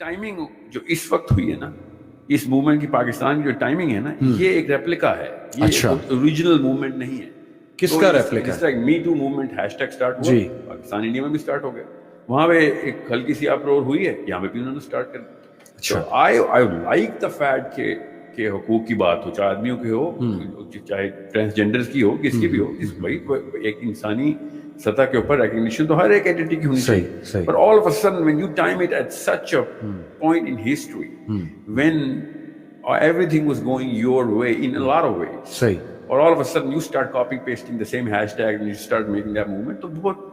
Timing जो इस वक्त हुई है ना, इस मूवमेंट की, पाकिस्तान की जो टाइमिंग है ना, ये एक रेप्लिका है, ये अच्छा। ओरिजिनल मूवमेंट नहीं है। किसका रेप्लिका? जिस तरह me too movement hashtag start हुआ, जी। पाकिस्तान इंडिया में भी स्टार्ट हो गया, वहां पे एक हल्की सी अप्रोच हुई है, यहाँ पे भी उन्होंने स्टार्ट कर दिया। अच्छा। तो आई लाइक द फैक्ट के हुकूक की बात हो, चाहे आदमियों की हो, चाहे ट्रांसजेंडर्स की हो, किसकी भी हो, भाई एक इंसानी सतह के ऊपर रिकग्निशन तो हर एक एंटिटी की होनी सही, चाहिए। सही। But all of a sudden, when you time it at such a point in history, when everything was going your way in a lot of ways, सही। or all of a sudden you start copy pasting the same hashtag and you start making that movement, तो बहुत,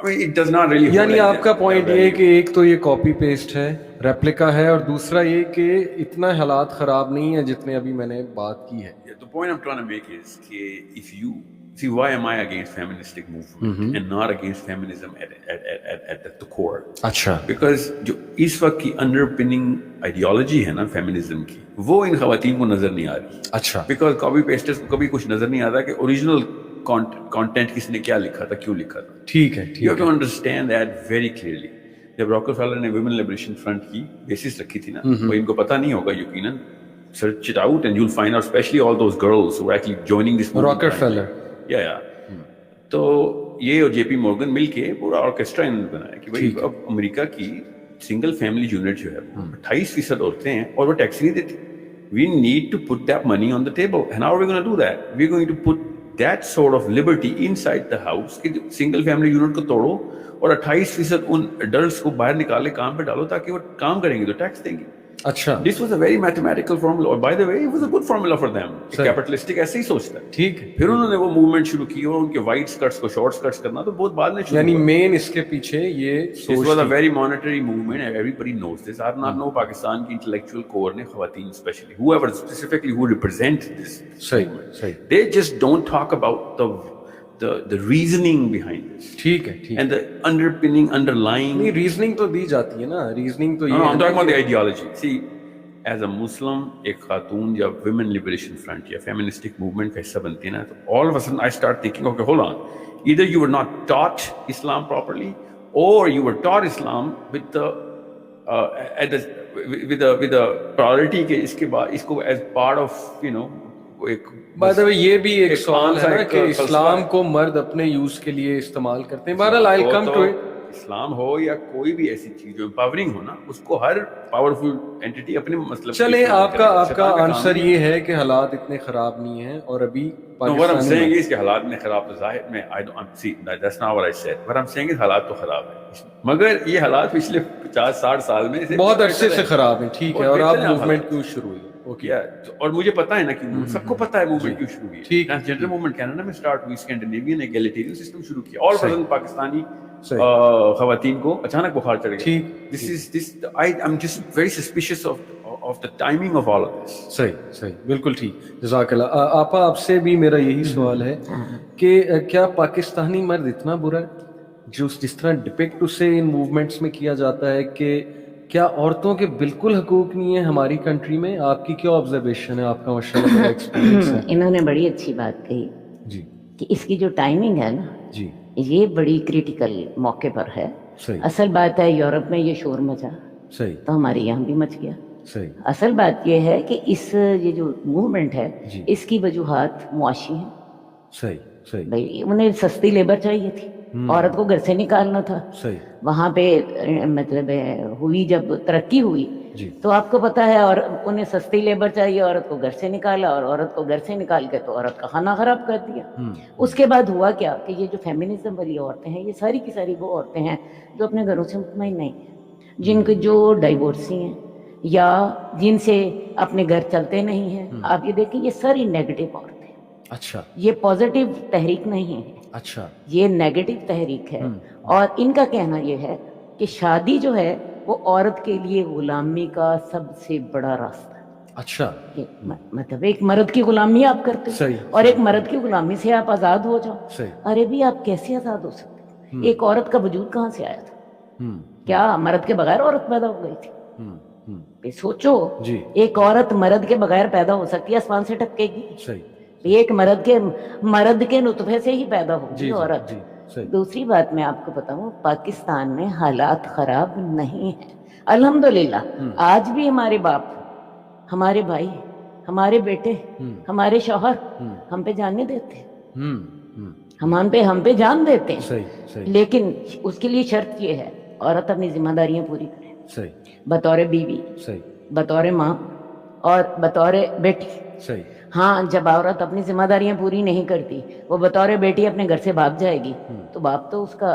I mean, it does not really hold यानी like आपका that point ये है value. कि एक तो ये कॉपी पेस्ट है, रेप्लिका है, और दूसरा ये कि इतना हालात खराब नहीं है जितने अभी मैंने बात की है। Yeah, the point I'm trying to make is that if you see, why am I against feministic movement and not against feminism at the core? अच्छा। Because जो इस वक्त की अंडरपिनिंग आइडियोलॉजी है ना फेमिनिज्म की, वो इन खवातीन को नजर नहीं आ रही। अच्छा। बिकॉज कॉपी पेस्टर्स को कभी कुछ नजर नहीं आता कि ओरिजिनल कंटेंट किसने क्या लिखा था, क्यों लिखा था। ठीक है, यू ठीक हैव टू है। Understand that very clearly. जब रॉकफेलर ने वुमेन लिबरेशन फ्रंट की बेसिस रखी थी ना, वो इनको पता नहीं होगा यकीनन, search it out and you'll find out, especially all those girls who are actually joining this movement. Rockefeller. Yeah. तो ये और जेपी मॉर्गन मिलके पूरा ऑर्केस्ट्रा इन्होंने बनाया कि भाई अब अमेरिका की सिंगल फैमिली यूनिट जो है 28% औरतें हैं और वो टैक्स नहीं देती। We need to put that money on the table. And how are we going to do that? We're going to put that sort of liberty inside the house कि single family unit को तोड़ो और 28% उन adults को बाहर निकाले, काम पे डालो, ताकि वो काम करेंगे तो टैक्स देंगे। अच्छा। This was a very mathematical formula, और by the way, it was a good formula for them. Capitalistic ऐसे ही सोचता है। ठीक है। फिर उन्होंने वो मूवमेंट शुरू की और उनके वाइट स्कर्ट्स को शॉर्ट स्कर्ट्स करना तो बहुत बाद में शुरू यानी हुआ। मेन इसके पीछे ये This was a very monetary movement and everybody knows this. I do not know Pakistan की intellectual core ने, खवातीन especially, whoever specifically who represent this सही, movement, सही। they just don't talk about the reasoning behind this. ठीक है, ठीक है। And the underpinning, underlying. नहीं, रीजनिंग तो दी जाती है ना, रीजनिंग तो ये No, I'm है talking ना about the कि- ideology. See, as a Muslim, एक खातून जब women liberation front या feministic movement का हिस्सा बनती है ना, तो all of a sudden I start thinking, okay, hold on. Either you were not taught Islam properly, or you were taught Islam with the with the priority के इसके बाद इसको as part of, you know, एक by the way ये भी एक सवाल है ना एक कि फलसफा इस्लाम है। को मर्द अपने यूज के लिए इस्तेमाल करते हैं। बहरहाल आई कम टू इट। इस्लाम हो या कोई भी ऐसी चीज जो एम्पावरिंग हो ना, उसको हर पावरफुल एंटिटी अपने मतलब चले, आपका आंसर ये है कि हालात इतने खराब नहीं हैं और अभी what I'm saying Pakistan is कि हालात में खराब तो जाहिर में I don't see that's not what I said. What I'm saying is हालात तो खराब है, मगर ये हालात पिछले 50-60 साल में से बहुत अरसे से खराब है। ठीक है। और अब बेहतर है मूवमेंट क्यों शुरू हुई? ओके। और मुझे पता है ना कि सबको पता है मूवमेंट क्यों शुरू हुई। ठीक। ट्रांसजेंडर मूवमेंट कनाडा में स्टार्ट हुई, स्कैंडिनेवियन एगैलिटेरियन सिस्टम शुरू किया, ऑल ऑफ पाकिस्तानी खवातीन को अचानक बुखार चढ़ गया। ठीक। I'm just very suspicious of the timing of all of this. सही, सही, बिल्कुल ठीक। जज़ाकल्लाह। आपा, आपसे भी मेरा यही सवाल है कि क्या पाकिस्तानी मर्द इतना बुरा है जो जिस तरह डिपिक्ट उसे इन मूवमेंट्स में किया जाता है कि क्या औरतों के बिल्कुल हकूक नहीं है हमारी कंट्री में? आपकी क्या ऑब्जर्वेशन है? आपका माशाल्लाह बड़ा एक्सपीरियंस है। इन्होंने बड़ी अच्छी बात कही जी, कि इसकी जो टाइमिंग है ना, जी, ये बड़ी क्रिटिकल मौके पर है। सही, असल बात है, यूरोप में ये शोर मचा सही, तो हमारे यहाँ भी मच गया। सही, असल बात ये है कि ये जो मूवमेंट है, जी। इसकी वजूहात मुआशी हैं। सही, सही, भाई उन्हें सस्ती लेबर चाहिए थी, औरत को घर से निकालना था। सही, वहाँ पे मतलब हुई जब तरक्की हुई जी, तो आपको पता है, और उन्हें सस्ती लेबर चाहिए, औरत को घर से निकाला, और औरत को घर से निकाल के तो औरत का खाना खराब कर दिया। उसके बाद हुआ क्या कि ये जो फेमिनिज्म वाली औरतें हैं, ये सारी की सारी वो औरतें हैं जो अपने घरों से मुतमईन नहीं हैं, जिनके जो डाइवोर्सी हैं या जिनसे अपने घर चलते नहीं हैं। आप ये देखिए, ये सारी नेगेटिव औरतें हैं। अच्छा, ये पॉजिटिव तहरीक नहीं है, अच्छा, ये नेगेटिव तहरीक है। और इनका कहना ये है कि शादी जो है वो औरत के लिए गुलामी का सबसे बड़ा रास्ता है। अच्छा, मतलब एक मर्द की गुलामी आप करते हो, सही, और एक मर्द की गुलामी से आप आजाद हो जाओ। सही, अरे भी आप कैसे आजाद हो सकते? एक औरत का वजूद कहाँ से आया था? क्या मर्द के बगैर औरत पैदा हो गई थी? ये सोचो जी। एक औरत मर्द के बगैर पैदा हो सकती है? आसमान से टपकेगी? सही, एक मर्द के नुतफे से ही पैदा होगी औरत। सही। दूसरी बात मैं आपको बताऊं, पाकिस्तान में हालात खराब नहीं है, अल्हम्दुलिल्लाह आज भी हमारे बाप, हमारे भाई, हमारे बेटे, हमारे शौहर हम पे जान नहीं देते, हम पे जान देते हैं। सही सही लेकिन उसके लिए शर्त ये है, औरत अपनी जिम्मेदारियां पूरी करे, सही बतौर बीवी, सही बतौर माँ और बतौर बेटी। सही हाँ, जब औरत अपनी जिम्मेदारियां पूरी नहीं करती, वो बतौर बेटी अपने घर से भाग जाएगी, तो बाप तो उसका,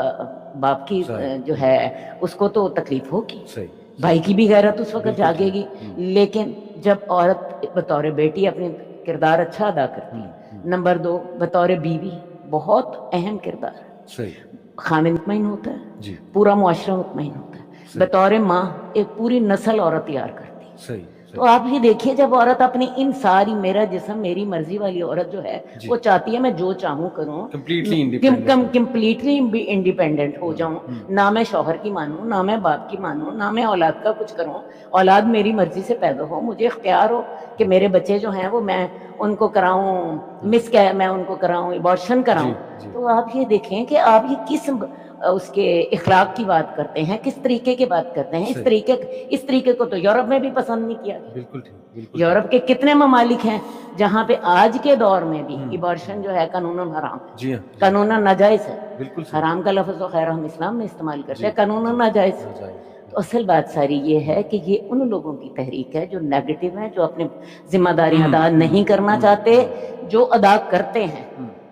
बाप की जो है उसको तो तकलीफ होगी, सही भाई की भी गैरत उस वक्त जागेगी। लेकिन जब औरत बतौर बेटी अपनी किरदार अच्छा अदा करती है, नंबर 2 बतौर बीवी बहुत अहम किरदार है, सही खामिद मुतमईन होता है, जी पूरा मुआशरा मुतमईन होता है। बतौर माँ एक पूरी नस्ल औरत तैयार करती है। सही तो आप ये देखिए, जब औरत अपनी इन सारी मेरा जिस्म मेरी मर्जी वाली औरत जो है, वो चाहती है मैं जो चाहूँ करूँ, कंप्लीटली इंडिपेंडेंट, कंप्लीटली इंडिपेंडेंट हो जाऊँ, ना मैं शौहर की मानूँ, ना मैं बाप की मानूँ, ना मैं औलाद का कुछ करूँ, औलाद मेरी मर्जी से पैदा हो, मुझे इख्तियार हो कि मेरे बच्चे जो हैं वो मैं उनको कराऊँ मैं उनको कराऊँ, अबॉर्शन कराऊँ। तो आप ये देखें कि आप ये किस उसके इखलाक की बात करते हैं, किस तरीके की बात करते हैं। इस तरीके को तो यूरोप में भी पसंद नहीं किया। बिल्कुल ठीक, बिल्कुल यूरोप के कितने ममालिक हैं जहाँ पे आज के दौर में भी अबॉर्शन जो है कानूनन हराम है, जी हाँ, कानूनन नाजायज है। बिल्कुल हराम का लफ्ज़ तो खैर हम इस्लाम में इस्तेमाल करते हैं, कानूनन नाजायज है। तो असल बात सारी ये है कि ये उन लोगों की तहरीक है जो नेगेटिव है, जो अपनी जिम्मेदारी अदा नहीं करना चाहते, जो अदा करते हैं।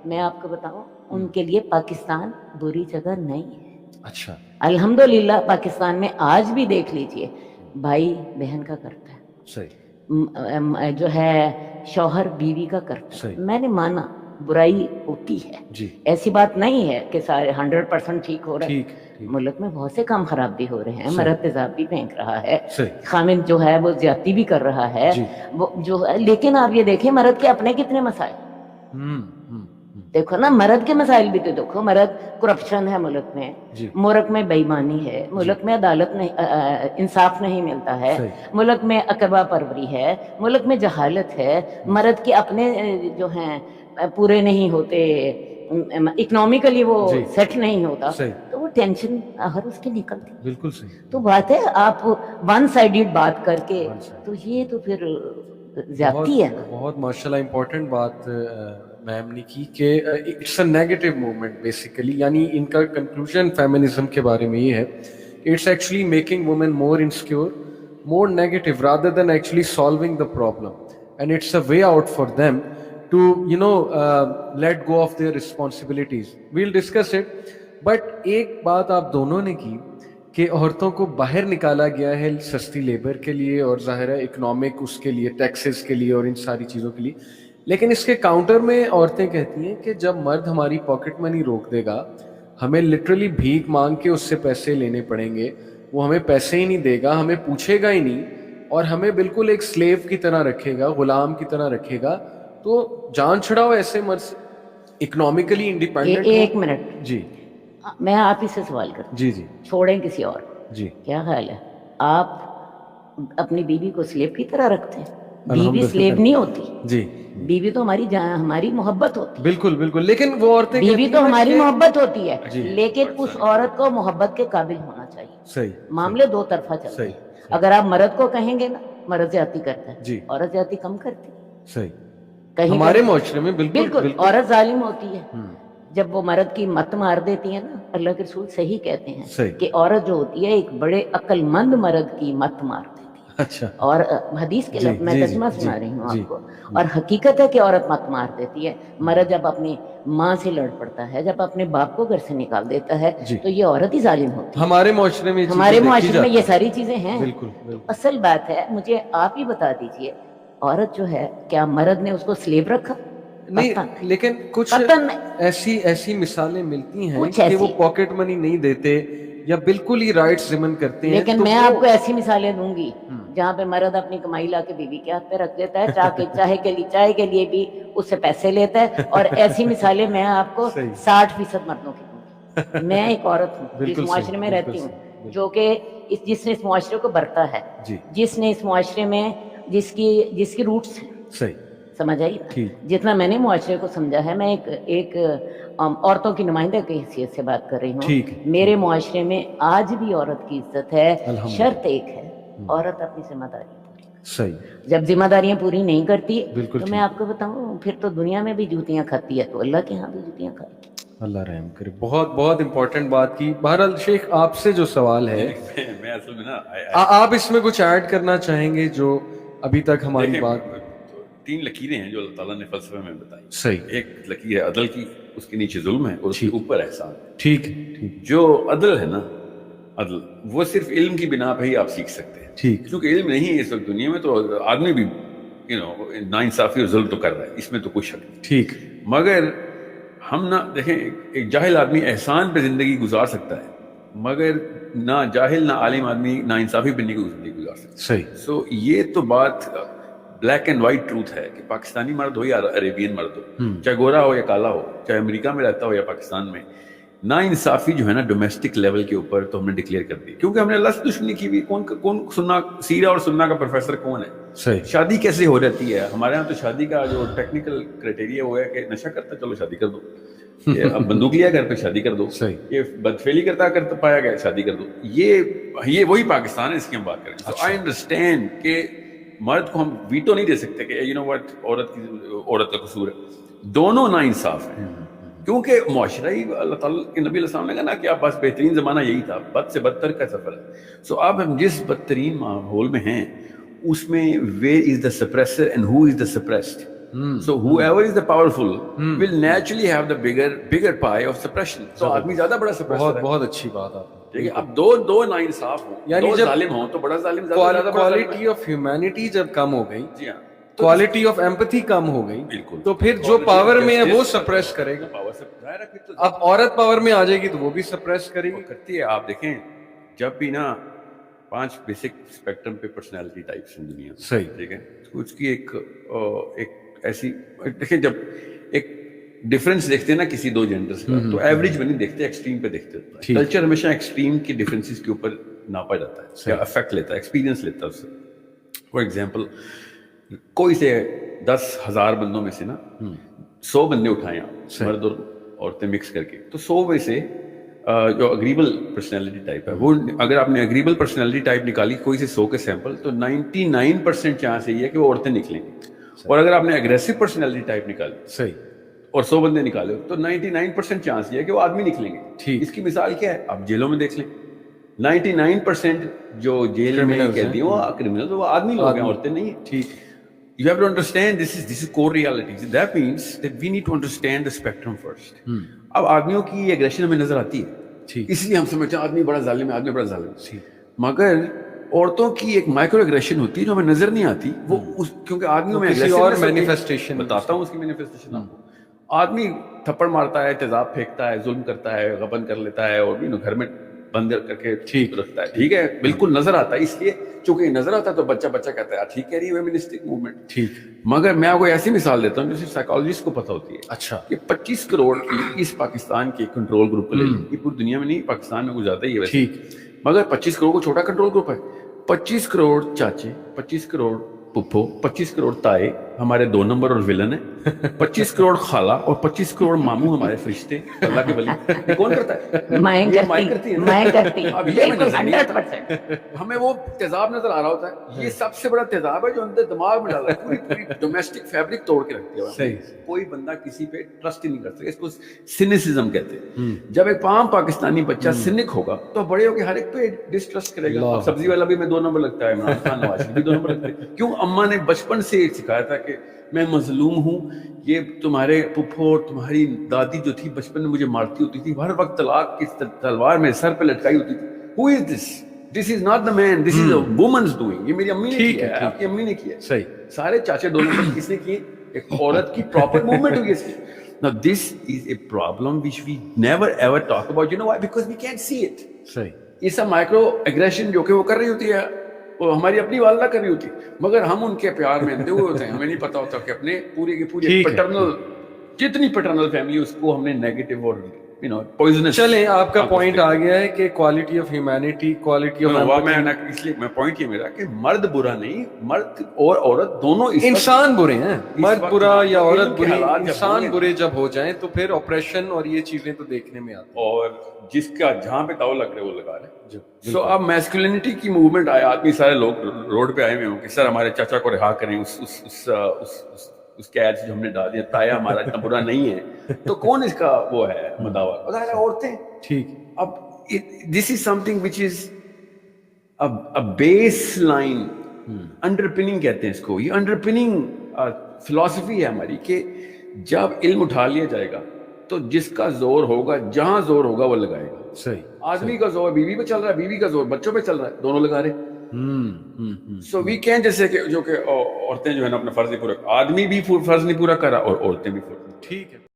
मैं आपको बताऊं, उनके लिए पाकिस्तान बुरी जगह नहीं है। अच्छा, अल्हम्दुलिल्लाह पाकिस्तान में आज भी देख लीजिए, भाई बहन का करता है, सही जो है शौहर बीवी का करता है। मैंने माना बुराई होती है जी, ऐसी बात नहीं है कि सारे 100% ठीक हो रहा है। ठीक मुल्क में बहुत से काम खराब भी हो रहे हैं, मर्द तेजाब भी फेंक रहा है, सही खामिद जो है वो ज्यादती भी कर रहा है, वो जो है। लेकिन आप ये देखें मर्द के अपने कितने मसाइल, देखो ना, मर्द के मसाइल भी तो देखो। मर्द करप्शन है मुल्क में, मुल्क में बेईमानी है, मुल्क में अदालत नहीं, इंसाफ नहीं मिलता है, मुल्क में अकबा परवरी है, मुल्क में जहालत है, मर्द के अपने जो हैं पूरे नहीं होते, इकोनॉमिकली वो सेट नहीं होता, तो वो टेंशन हर उसकी निकलती। बिल्कुल सही। तो बात है आप वन साइडेड बात करके, तो ये तो फिर ज्यादती है ना। बहुत माशाल्लाह इम्पोर्टेंट बात मैम ने की कि it's a negative movement basically, यानी इनका कंक्लूजन फेमिनिज्म के बारे में ये है कि it's actually making women more insecure, more negative rather than actually solving the problem, and it's a way out for them to let go of their responsibilities. We'll discuss it. But एक बात आप दोनों ने की कि औरतों को बाहर निकाला गया है सस्ती लेबर के लिए और ज़ाहिर है इकोनॉमिक उसके लिए, टैक्सेस के लिए और इन सारी चीज़ों के लिए। लेकिन इसके काउंटर में औरतें कहती हैं कि जब मर्द हमारी पॉकेट मनी रोक देगा, हमें लिटरली भीख मांग के उससे पैसे लेने पड़ेंगे, वो हमें पैसे ही नहीं देगा, हमें पूछेगा ही नहीं और हमें बिल्कुल एक स्लेव की तरह रखेगा, गुलाम की तरह रखेगा। तो जान छुड़ाओ ऐसे मर्द से, इकोनॉमिकली इंडिपेंडेंट। एक मिनट जी, मैं आप ही से सवाल करता हूं। जी, छोड़ें किसी और जी, क्या ख्याल है, आप अपनी बीवी को स्लेव की तरह रखते हैं? बीवी स्लेव नहीं होती जी, बीवी तो हमारी मोहब्बत होती है। बिल्कुल बिल्कुल। लेकिन वो औरतें बीवी तो हमारी मोहब्बत होती है, लेकिन उस औरत को मोहब्बत के काबिल होना चाहिए। सही, मामले दो तरफा चलते हैं। अगर आप मर्द को कहेंगे ना मर्द ज्यादती करता है, औरत ज्यादती कम करती है। सही, हमारे माशरे में बिल्कुल औरत जालिम होती है। जब वो मर्द की मत मार देती है ना, अल्लाह के रसूल सही कहते हैं कि औरत जो होती है एक बड़े अक्लमंद मर्द की मत मार देती है। अच्छा। और हदीस के लफ्ज़ मैं तर्जुमा सुना रही हूँ आपको, और हकीकत है कि औरत मत मार देती है। मर्द जब अपनी माँ से लड़ पड़ता है, जब अपने बाप को घर से निकाल देता है, तो ये औरत ही जालिम होती है। हमारे माशरे में ये सारी चीजें हैं। बिल्कुल। असल बात है, मुझे आप ही बता दीजिए, औरत जो है क्या मर्द ने उसको स्लेव रखा? नहीं, लेकिन कुछ ऐसी मिसालें मिलती हैं कि वो पॉकेट मनी नहीं देते या बिल्कुल ही राइट्स जिमन करते हैं। लेकिन मैं आपको ऐसी मिसालें दूंगी जहाँ पे मर्द अपनी कमाई ला के बीवी के हाथ पे रख देता है, चाय के लिए भी उससे पैसे लेता है। और ऐसी मिसालें मैं आपको 60% मर्दों की दूंगी। मैं एक औरत हूँ, इस मुआशरे में रहती हूँ, जो कि जिसने इस मुआशरे को बरता है, जिसने इस मुआशरे में जिसकी रूट्स हैं, سمجھ آئی نا؟ جتنا میں نے معاشرے کو سمجھا ہے، میں ایک عورتوں کی نمائندہ کی حیثیت سے بات کر رہی ہوں. میرے معاشرے میں آج بھی عورت کی عزت ہے، شرط ایک ہے، عورت اپنی ذمہ داریاں صحیح. جب ذمہ داریاں پوری نہیں کرتی تو میں آپ کو بتاؤں پھر تو دنیا میں بھی جوتیاں کھاتی ہے تو اللہ کے ہاں بھی جوتیاں کھاتی. اللہ رحم کرے. بہت بہت امپورٹنٹ بات کی. بہرحال شیخ آپ سے جو سوال ہے میں اصل میں نا آپ اس میں کچھ ایڈ کرنا چاہیں گے جو ابھی تک ہماری بات. 3 لکیریں ہیں جو اللہ تعالیٰ نے فلسفے میں بتائی. صحیح. ایک لکیر ہے عدل کی، اس کے نیچے ظلم ہے اور اس کے اوپر احسان. ٹھیک. جو عدل ہے نا، عدل وہ صرف علم کی بنا پہ ہی آپ سیکھ سکتے ہیں. ٹھیک. کیونکہ علم نہیں ہے اس وقت دنیا میں، تو آدمی بھی ناانصافی اور ظلم تو کر رہا ہے، اس میں تو کوئی شک نہیں. ٹھیک. مگر ہم نہ دیکھیں، ایک جاہل آدمی احسان پہ زندگی گزار سکتا ہے، مگر نہ جاہل نہ عالم آدمی نا انصافی پہ زندگی گزار سکتا ہے. صحیح. سو یہ تو بات بلیک اینڈ وائٹ ٹروتھ ہے کہ پاکستانی مرد ہو یا عربین مرد ہو، چاہے گورا ہو یا کالا ہو، چاہے امریکہ میں رہتا ہو یا پاکستان میں، نا انصافی جو ہے نا ڈومیسٹک لیول کے اوپر تو ہم نے ڈکلیئر کر دی. کیونکہ ہم نے اللہ سے دشمنی کی ہوئی. کون سننا سیرہ اور سننا کا پروفیسر کون ہے؟ صحیح. شادی کیسے ہو جاتی ہے ہمارے ہاں؟ تو شادی کا جو ٹیکنیکل کرائٹیریا وہ ہے کہ نشہ کرتا چلو شادی کر دو، اب بندوق لیا گھر پہ شادی کر دو، یہ بدفعلی کرتا پایا گیا شادی کر دو. یہ وہی پاکستان ہے اس کی ہم بات کریں. سو آئی انڈرسٹینڈ کہ مرد کو ہم ویٹو نہیں دے سکتے کہ یو نو واٹ عورت کا قصور ہے. دونوں نا انصاف ہیں، کیونکہ معاشرہ ہی اللہ تعالیٰ کے نبی علیہ السلام نے کہا نا کہ آپ بس بہترین زمانہ یہی تھا، بد سے بدتر کا سفر ہے. سو اب ہم جس بدترین ماحول میں ہیں اس میں where is the suppressor and who is the suppressed. So whoever is the powerful will naturally have the bigger pie of suppression. So آدمی زیادہ بڑا suppressor ہے. بہت اچھی بات آپ نے. ٹھیک ہے. اب دو ناانصاف ہوں، دو ظالم ہوں تو بڑا ظالم زیادہ. کوالٹی آف ہیومینٹی جب کم ہو گئی، جی ہاں، کوالٹی آف ایمپتھی کم ہو گئی، بالکل، تو پھر جو پاور میں ہے وہ سپریس کرے گا. اب عورت پاور میں آ جائے گی تو وہ بھی سپریس کرے گی. کرتی ہے. آپ دیکھیں جب بھی نا 5 بیسک اسپیکٹرم پہ پرسنالٹی ٹائپس ہیں دنیا میں. صحیح. ٹھیک ہے. اس کی ایک ایسی دیکھیں، جب ایک ڈفرینس دیکھتے ہیں نا کسی دو جینڈرز کا تو ایوریج میں نہیں دیکھتے، ایکسٹریم پہ دیکھتے ہوتا ہے. کلچر ہمیشہ ایکسٹریم کی ڈفرینسز کے اوپر ناپا جاتا ہے، افیکٹ لیتا ہے، ایکسپیرینس لیتا ہے اس سے. فار ایگزامپل کوئی سے 10,000 بندوں میں سے نا 100 بندے اٹھائیں آپ، مرد اور عورتیں مکس کر کے، تو 100 میں سے جو اگریبل پرسنالٹی ٹائپ ہے وہ، اگر آپ نے اگریبل پرسنالٹی ٹائپ نکالی کوئی سے 100 کے سیمپل، تو 99% چانس یہ ہے کہ وہ عورتیں نکلیں گی. اور اگر آپ نے اگریسو پرسنالٹی ٹائپ نکالی صحیح اور 100 بندے نکالے تو 99% چانس یہ ہے کہ وہ آدمی نکلیں گے. اس کی مثال کیا ہے؟ آپ جیلوں میں دیکھ لیں، 99% جو جیل میں قیدی وہ کرمنل وہ آدمی لوگ ہیں، عورتیں نہیں. ٹھیک. You have to understand this is core reality. That means that we need to understand the spectrum first. اب آدمیوں کی یہ اگریشن ہمیں نظر آتی ہے، اس لیے ہم سمجھتے ہیں آدمی بڑا ظالم ہے، آدمی بڑا ظالم ہے. مگر عورتوں کی ایک مائکرو اگریشن ہوتی ہے جو ہمیں نظر نہیں آتی. وہ کیونکہ آدمیوں میں اور مینیفیسٹیشن بتاتا ہوں، اس کی مینیفیسٹیشن آپ کو. آدمی تھپڑ مارتا ہے، تیزاب پھینکتا ہے، ظلم کرتا ہے، غبن کر لیتا ہے، اور گھر میں بند کر کے ٹھیک رکھتا ہے. ٹھیک ہے، بالکل نظر آتا ہے. اس لیے چونکہ یہ نظر آتا ہے تو بچہ کہتا ہے ٹھیک کہہ رہی ہے فیمنسٹک موومنٹ. ٹھیک. مگر میں آپ کو ایسی مثال دیتا ہوں جو صرف سائیکالوجسٹ کو پتہ ہوتی ہے. اچھا. کہ 25 کروڑ کی اس پاکستان کے کنٹرول گروپ کو لے لیں، یہ پوری دنیا میں نہیں، پاکستان میں کچھ زیادہ ہی ہے ویسے. ٹھیک. مگر 25 کروڑ کو چھوٹا کنٹرول گروپ ہے. 25 کروڑ چاچے، 25 کروڑ پپھو، 25 کروڑ تائے ہمارے 2 نمبر اور ولن ہیں، 25 کروڑ خالہ اور 25 کروڑ ماموں ہمارے فرشتے اللہ کے ولی. یہ کون کرتا ہے؟ مائیں کرتی ہیں. اب یہ ہمیں وہ تیزاب نظر آ رہا ہوتا ہے. یہ سب سے بڑا تیزاب ہے جو اندر دماغ میں ڈالا ہے، پوری ڈومیسٹک فیبرک توڑ کے رکھتی ہے. صحیح. کوئی بندہ کسی پہ ٹرسٹ ہی نہیں کر سکتا. اس کو سینسزم کہتے ہیں. جب ایک عام پاکستانی بچہ سینک ہوگا تو بڑے ہو کے ہر ایک پہ ڈسٹرسٹ کرے گا. سبزی والا بھی میں 2 نمبر لگتا ہے، عمران خان نواز شریف بھی 2 نمبر لگتے ہیں. کیوں؟ اماں نے بچپن سے سکھایا تھا کہ میں مظلوم ہوں، یہ تمہارے پپھو اور تمہاری دادی جو تھی بچپن میں مجھے مارتی ہوتی تھی، ہر وقت طلاق کی تلوار میں سر پہ لٹکائی ہوتی تھی. Who is this? This is not the man, this is a woman's doing. یہ میری امی نے کیا ہے، آپ کی امی نے کیا ہے. صحیح. سارے چاچے 2 نمبر کس نے کیے؟ ایک عورت کی پراپر موومنٹ ہوئی اس کی. Now this is a problem which we never ever talk about. You know why? Because we can't see it. صحیح. یہ سب مائکرو ایگریشن جو کہ وہ کر رہی ہوتی ہے، وہ ہماری اپنی والدہ کر رہی ہوتی، مگر ہم ان کے پیار میں اندھے ہوئے ہوتے ہیں. ہمیں نہیں پتا ہوتا کہ اپنے پوری کی پوری پیٹرنل، جتنی پیٹرنل فیملی اس کو ہم نے نیگیٹو اور you know poisonous. चलें, आपका पॉइंट आ गया है कि quality of humanity, quality of इसलिए मैं पॉइंट ये मेरा कि मर्द बुरा नहीं, मर्द और औरत दोनों इस वक्त इंसान बुरे हैं, मर्द वक्त बुरा या इनके औरत बुरी, हालात जब इंसान होंगे बुरे जब हो जाएं तो फिर ऑपरेशन और ये चीजें तो देखने में आती और जिसका जहां पे दाव लग रहे वो लगा रहे। हैं। सो अब मैस्कुलिनिटी की मूवमेंट आया, आदमी सारे लोग रोड पे आए हुए हों कि सर हमारे चाचा को रिहा करें, उस कैद से जो हमने डाल दिया, ताया हमारा इतना बुरा नहीं है, तो कौन इसका वो है मदावा? औरतें। ठीक। अब this is something which is a base line underpinning कहते हैं इसको, ये अंडरपिनिंग फिलॉसफी है हमारी कि जब इल्म उठा लिया जाएगा तो जिसका जोर होगा, जहां जोर होगा वो लगाएगा। सही। आदमी का जोर बीवी पे चल रहा है, बीवी का जोर बच्चों पे चल रहा है, दोनों लगा रहे। सो वी कैन, जैसे कि जो कि औरतें जो है ना अपना फर्ज नहीं पूरा, आदमी भी फर्ज नहीं पूरा कर रहा और औरतें भी ठीक है।